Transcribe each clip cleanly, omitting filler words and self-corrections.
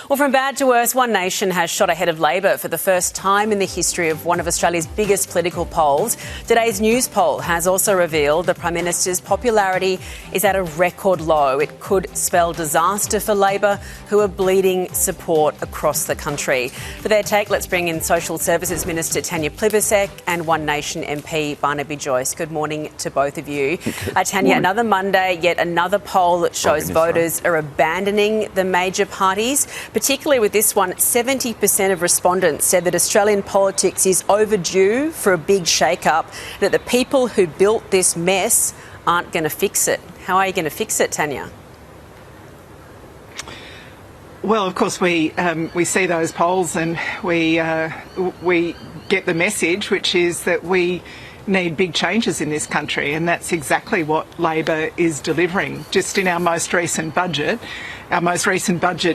Well, from bad to worse, One Nation has shot ahead of Labor for the first time in the history of one of Australia's biggest political polls. Today's news poll has also revealed the Prime Minister's popularity is at a record low. It could spell disaster for Labor, who are bleeding support across the country. For their take, let's bring in Social Services Minister Tanya Plibersek and One Nation MP Barnaby Joyce. Good morning to both of you. Tanya, another Monday, yet another poll that shows voters are abandoning the major parties. Particularly with this one, 70% of respondents said that Australian politics is overdue for a big shake-up, that the people who built this mess aren't going to fix it. How are you going to fix it, Tanya? Well, of course, we see those polls and we get the message, which is that we need big changes in this country, and that's exactly what Labor is delivering. Just in our most recent budget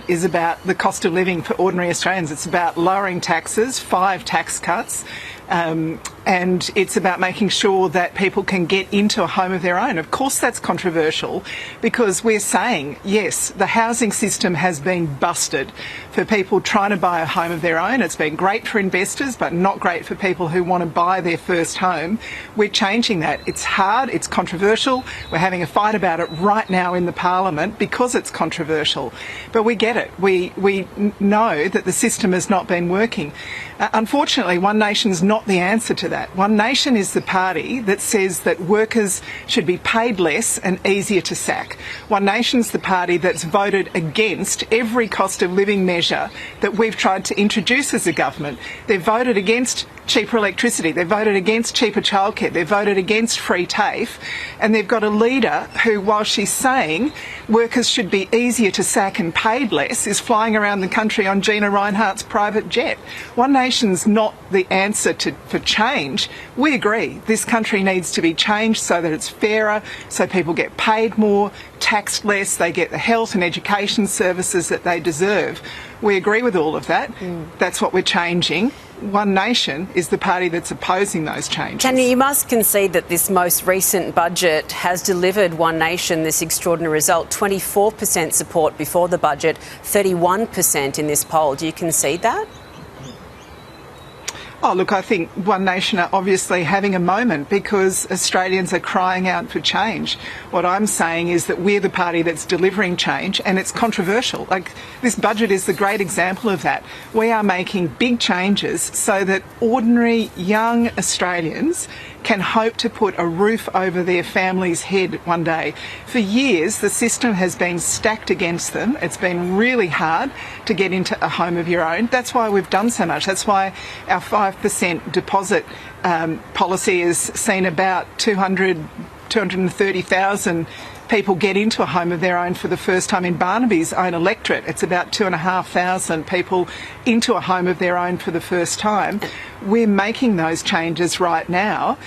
is about the cost of living for ordinary Australians. It's about lowering taxes, 5 tax cuts, and it's about making sure that people can get into a home of their own. Of course that's controversial, because we're saying, yes, the housing system has been busted for people trying to buy a home of their own. It's been great for investors, but not great for people who want to buy their first home. We're changing that. It's hard, it's controversial. We're having a fight about it right now in the Parliament because it's controversial. But we get it. We know that the system has not been working. Unfortunately, One Nation's not the answer to that. One Nation is the party that says that workers should be paid less and easier to sack. One Nation's the party that's voted against every cost of living measure that we've tried to introduce as a government. They've voted against cheaper electricity, they've voted against cheaper childcare, they've voted against free TAFE, and they've got a leader who, while she's saying workers should be easier to sack and paid less, is flying around the country on Gina Rinehart's private jet. One Nation's not the answer for change. We agree this country needs to be changed so that it's fairer, so people get paid more, taxed less, they get the health and education services that they deserve. We agree with all of that. That's what we're changing. One Nation is the party that's opposing those changes. Tanya, you must concede that this most recent budget has delivered One Nation this extraordinary result. 24% support before the budget, 31% in this poll. Do you concede that? Oh, look, I think One Nation are obviously having a moment because Australians are crying out for change. What I'm saying is that we're the party that's delivering change, and it's controversial. Like, this budget is the great example of that. We are making big changes so that ordinary young Australians can hope to put a roof over their family's head one day. For years, the system has been stacked against them. It's been really hard to get into a home of your own. That's why we've done so much. That's why our 5% deposit policy has seen about 230,000 people get into a home of their own for the first time in Barnaby's own electorate. It's about 2,500 people into a home of their own for the first time. We're making those changes right now.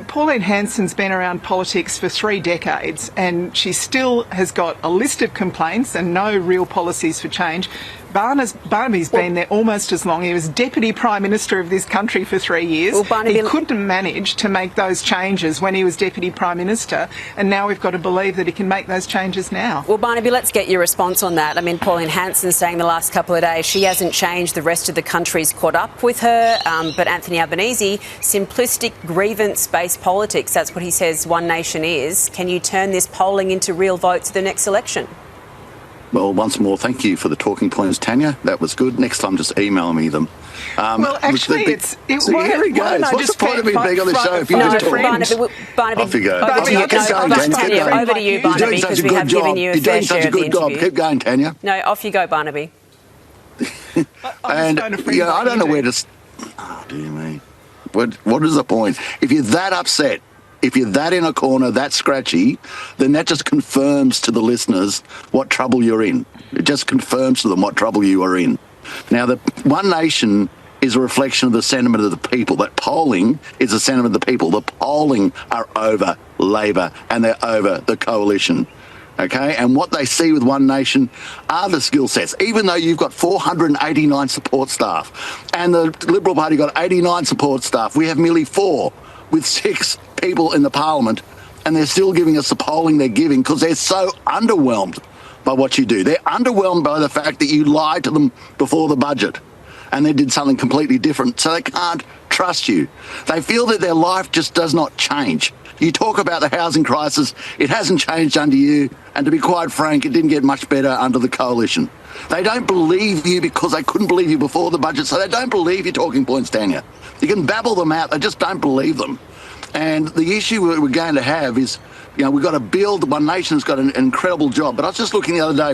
Pauline Hanson's been around politics for 3 decades, and she still has got a list of complaints and no real policies for change. Barnaby's been there almost as long. He was Deputy Prime Minister of this country for 3 years. He couldn't manage to make those changes when he was Deputy Prime Minister, and now we've got to believe that he can make those changes now. Well, Barnaby, let's get your response on that. I mean, Pauline Hanson's saying the last couple of days she hasn't changed, the rest of the country's caught up with her, but Anthony Albanese, simplistic grievance-based politics, that's what he says One Nation is. Can you turn this polling into real votes at the next election? Well, once more, thank you for the talking points, Tanya. That was good. Next time, just email me them. Well, actually, here he goes. What's the point of me being on the show if you just talk? Barnaby, off you go. Over to you, Barnaby, because we have given you a fair share of the interview. Keep going, Tanya. No, off you go, Barnaby. I don't know where to... Oh, dear me. What is the point? If you're that upset, if you're that in a corner, that scratchy, then that just confirms to the listeners what trouble you're in. It just confirms to them what trouble you are in. Now, the One Nation is a reflection of the sentiment of the people. That polling is a sentiment of the people. The polling are over Labor and they're over the coalition. Okay, and what they see with One Nation are the skill sets. Even though you've got 489 support staff and the Liberal Party got 89 support staff, we have merely 4 with 6 people in the Parliament, and they're still giving us the polling they're giving because they're so underwhelmed by what you do. They're underwhelmed by the fact that you lied to them before the budget and they did something completely different, so they can't trust you. They feel that their life just does not change. You talk about the housing crisis, it hasn't changed under you, and to be quite frank, it didn't get much better under the coalition. They don't believe you because they couldn't believe you before the budget, so they don't believe your talking points, Tanya. You can babble them out, they just don't believe them. And the issue we're going to have is, we've got to build. One Nation's got an incredible job. But I was just looking the other day,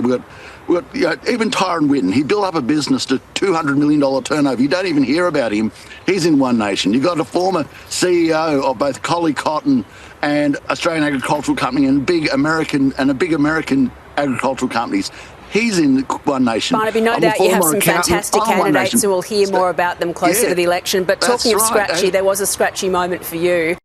we got even Tyron Whitten. He built up a business to $200 million turnover. You don't even hear about him. He's in One Nation. You've got a former CEO of both Collie Cotton and Australian Agricultural Company and a big American agricultural companies. He's in One Nation. Barnaby, no doubt you have some fantastic candidates and we'll hear more about them closer to the election. But talking of scratchy, there was a scratchy moment for you.